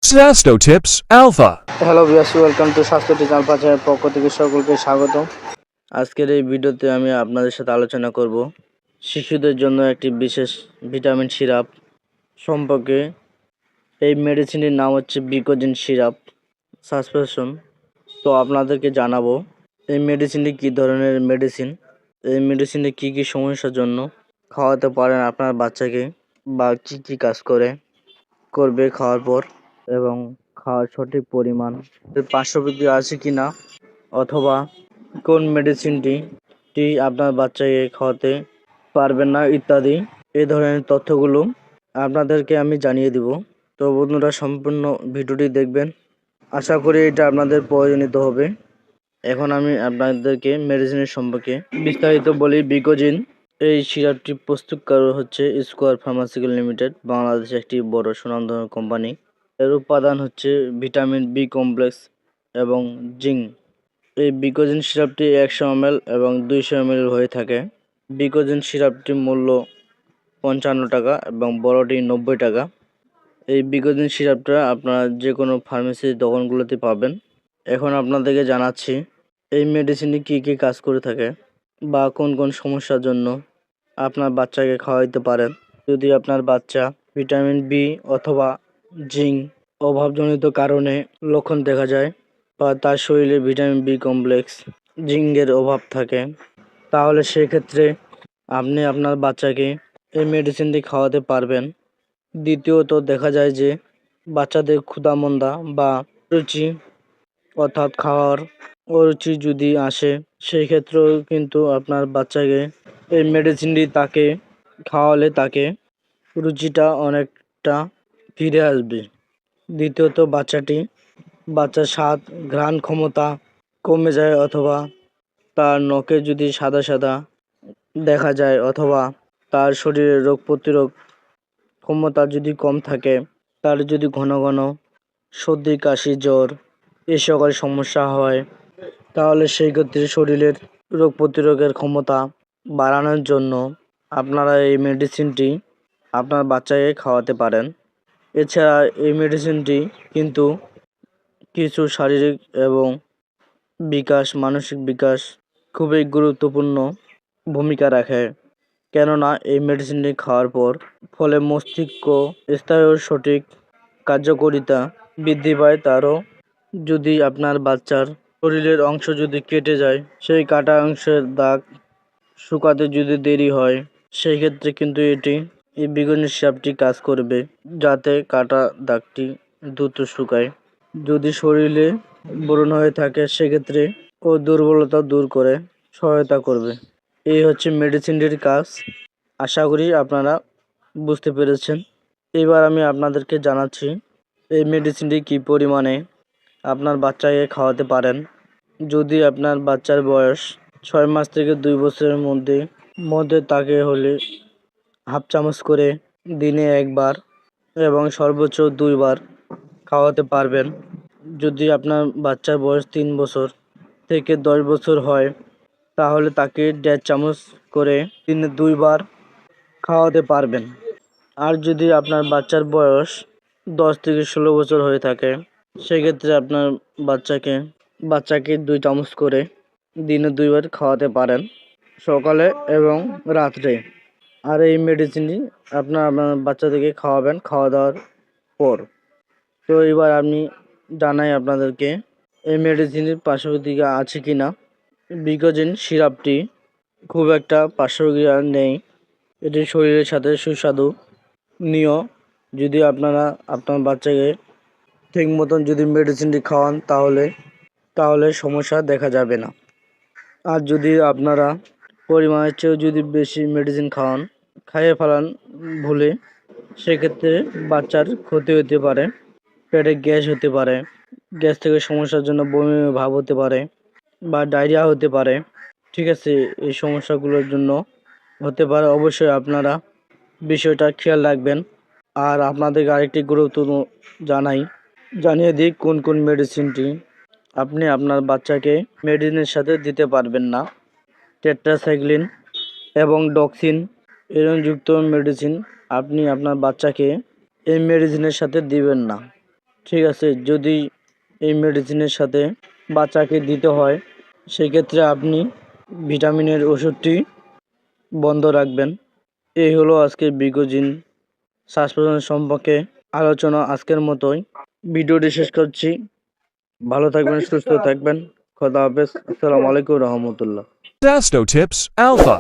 Svasto Tips Alpha. Hello viewers, welcome to স্বাস্থ্য tips alpha channel পক্ষ থেকে সকলকে স্বাগত। আজকের এই ভিডিওতে আমি আপনাদের সাথে আলোচনা করব শিশুদের জন্য একটি বিশেষ ভিটামিন সিরাপ সম্পর্কে। এই মেডিসিনের নাম হচ্ছে বিকোজিন সিরাপ সাসপেনশন। তো আপনাদেরকে জানাবো এই মেডিসিনটি কী ধরনের মেডিসিন, এই মেডিসিনে কী কী সমস্যার জন্য খাওয়াতে পারেন আপনার বাচ্চাকে, বা কী কী কাজ করবে খাওয়ার পর, এবং খাওয়ার সঠিক পরিমাণ, এর পার্শ্বপ্রতিক্রিয়া আছে কি না, অথবা কোন মেডিসিনটি আপনার বাচ্চাকে খাওয়াতে পারবেন না ইত্যাদি। এই ধরনের তথ্যগুলো আপনাদেরকে আমি জানিয়ে দিব। তো বন্ধুরা, সম্পূর্ণ ভিডিওটি দেখবেন, আশা করি এটা আপনাদের প্রয়োজনীয় হবে। এখন আমি আপনাদেরকে মেডিসিনের সম্পর্কে বিস্তারিত বলি। বিকোজিন এই সিরাপটি প্রস্তুতকারক হচ্ছে স্কোয়ার ফার্মাসিউটিক্যাল লিমিটেড, বাংলাদেশে একটি বড় সুনামধন্য কোম্পানি। এর উপাদান হচ্ছে ভিটামিন বি কমপ্লেক্স এবং জিঙ্ক। এই বিকোজিন সিরাপটি 100 ml এবং 200 ml হয়ে থাকে। বিকোজিন সিরাপটির মূল্য 55 টাকা এবং বড়টি 90 টাকা। এই বিকোজিন সিরাপটা আপনারা যে কোনো ফার্মেসির দোকানগুলোতে পাবেন। এখন আপনাদেরকে জানাচ্ছি এই মেডিসিনটি কী কী কাজ করে থাকে, বা কোন কোন সমস্যার জন্য আপনার বাচ্চাকে খাওয়াইতে পারেন। যদি আপনার বাচ্চা ভিটামিন বি অথবা জিঙ্ক অভাবজনিত কারণে লক্ষণ দেখা যায়, বা তার শরীরে ভিটামিন বি কমপ্লেক্স জিঙ্কের অভাব থাকে, তাহলে সেক্ষেত্রে আপনি আপনার বাচ্চাকে এই মেডিসিনটি খাওয়াতে পারবেন। দ্বিতীয়ত, দেখা যায় যে বাচ্চাদের ক্ষুধামন্দা বা রুচি, অর্থাৎ খাওয়ার অরুচি যদি আসে, সেই ক্ষেত্রেও কিন্তু আপনার বাচ্চাকে এই মেডিসিনটি তাকে খাওয়ালে তাকে রুচিটা অনেকটা ফিরে আসবে। দ্বিতীয়ত, বাচ্চার স্বাদ ঘ্রাণ ক্ষমতা কমে যায়, অথবা তার নখে যদি সাদা সাদা দেখা যায়, অথবা তার শরীরে রোগ প্রতিরোধ ক্ষমতা যদি কম থাকে, তার যদি ঘন ঘন সর্দি কাশি জ্বর এই সকল সমস্যা হয়, তাহলে সেই ক্ষেত্রে শরীরের রোগ প্রতিরোধের ক্ষমতা বাড়ানোর জন্য আপনারা এই মেডিসিনটি আপনার বাচ্চাকে খাওয়াতে পারেন। এছাড়া এই মেডিসিনটি কিন্তু কিছু শারীরিক এবং মানসিক বিকাশ খুবই গুরুত্বপূর্ণ ভূমিকা রাখে। কেননা এই মেডিসিনটি খাওয়ার ফলে মস্তিষ্ক স্নায়ুর সঠিক কার্যকারিতা বৃদ্ধি পায়। তারও যদি আপনার বাচ্চার শরীরের অংশ যদি কেটে যায়, সেই কাটা অংশের দাগ শুকাতে যদি দেরি হয়, সেই ক্ষেত্রে কিন্তু এই বিকোজিন সিরাপটি কাজ করবে, যাতে কাটা দাগটি দ্রুত শুকায়। যদি শরীরে ব্রণ হয়ে থাকে, সেক্ষেত্রে ও দুর্বলতা দূর করে সহায়তা করবে। এই হচ্ছে মেডিসিনটির কাজ। আশা করি আপনারা বুঝতে পেরেছেন। এবার আমি আপনাদেরকে জানাচ্ছি এই মেডিসিনটি কী পরিমাণে আপনার বাচ্চাকে খাওয়াতে পারেন। যদি আপনার বাচ্চার বয়স 6 মাস থেকে 2 বছরের মধ্যে তাকে হলে হাফ চামচ করে দিনে একবার এবং সর্বোচ্চ 2 বার খাওয়াতে পারবেন। যদি আপনার বাচ্চার বয়স 3 বছর থেকে 10 বছর হয়, তাহলে তাকে 1.5 চামচ করে দিনে 2 বার খাওয়াতে পারবেন। আর যদি আপনার বাচ্চার বয়স 10 থেকে 16 বছর হয়ে থাকে, সেক্ষেত্রে আপনার বাচ্চাকে 2 চামচ করে দিনে 2 বার খাওয়াতে পারেন, সকালে এবং রাত্রে। আর এই মেডিসিনটি আপনার বাচ্চাদেরকে খাওয়াবেন খাওয়া দাওয়ার পর। তো এবার আমি জানাই আপনাদেরকে এই মেডিসিনের পার্শ্বপ্রতিক্রিয়া আছে কি না। বিকোজিন সিরাপটি খুব একটা পার্শ্বপ্রতিক্রিয়া নেই। এটি শরীরের সাথে সুস্বাদু নিয়। যদি আপনারা আপনার বাচ্চাকে ঠিক মতন যদি মেডিসিনটি খাওয়ান, তাহলে সমস্যা দেখা যাবে না। আর যদি আপনারা পরিমাণের চেয়েও যদি বেশি মেডিসিন খাইয়ে ফেলান ভুলে, সেক্ষেত্রে বাচ্চার ক্ষতি হতে পারে, পেটে গ্যাস হতে পারে, গ্যাস থেকে সমস্যার জন্য বমি ভাব হতে পারে, বা ডায়রিয়া হতে পারে। ঠিক আছে, এই সমস্যাগুলোর জন্য হতে পারে। অবশ্যই আপনারা বিষয়টা খেয়াল রাখবেন। আর আপনাদেরকে আরেকটি গুরুত্বপূর্ণ জানিয়ে দিই কোন কোন মেডিসিনটি আপনি আপনার বাচ্চাকে মেডিসিনের সাথে দিতে পারবেন না। টেট্রাসাইক্লিন এবং ডক্সিন যুক্ত মেডিসিন আপনি আপনার বাচ্চাকে এই মেডিসিনের সাথে দিবেন না। ঠিক আছে, যদি এই মেডিসিনের সাথে বাচ্চাকে দিতে হয় সেক্ষেত্রে আপনি ভিটামিনের ওষুধটি বন্ধ রাখবেন। এই হলো আজকে বিগোজিন শ্বাস প্রশ্বাস সম্পর্কে আলোচনা। আজকের মতোই ভিডিওটি শেষ করছি। ভালো থাকবেন, সুস্থ থাকবেন। খোদা হাফেজ। আসসালামু আলাইকুম রহমতুল্লাহ। Sasto Tips Alpha.